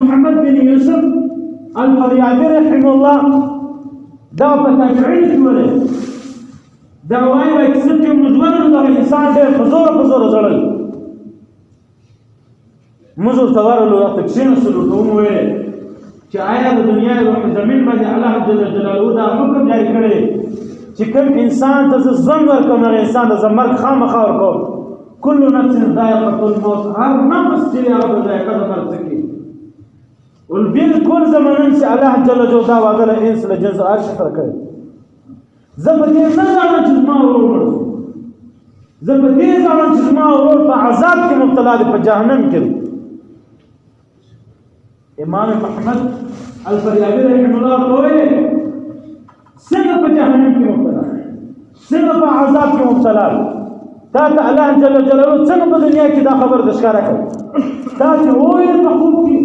محمد بن يوسف الفريابي رحمه الله دا په تابعین کې ولې دا وایي چې څنګه مزور د انسان ډېر فزور زړل مزور تورلو تکسین سلو کوم وې چې آیا د دنیا او زمين باندې الله جل جلاله دا حکم جاری کړی چې کوم انسان ته ځم ورکوم هغه انسان د زمر خامخا ورکوم كل نفس ذائقة الموت هر نفس چې هغه ذائقه د مرګ څخه والبالکل زمانن چې الله جل جلاله وعده انس له جنس عرش سره کړی زبدې نه ځان چې ما ورور زبدې ځان چې ما ورور په عذاب کې مبتلا دي په جهنم کې امام محمد الفریابی رحمه الله توي څنګه په جهنم کې مبتلا څنګه په عذاب کې مبتلا تا ته الله جل جلاله څنګه په دنیا کې دا خبر د ښکارا کړ دا چې وایي په خوب کې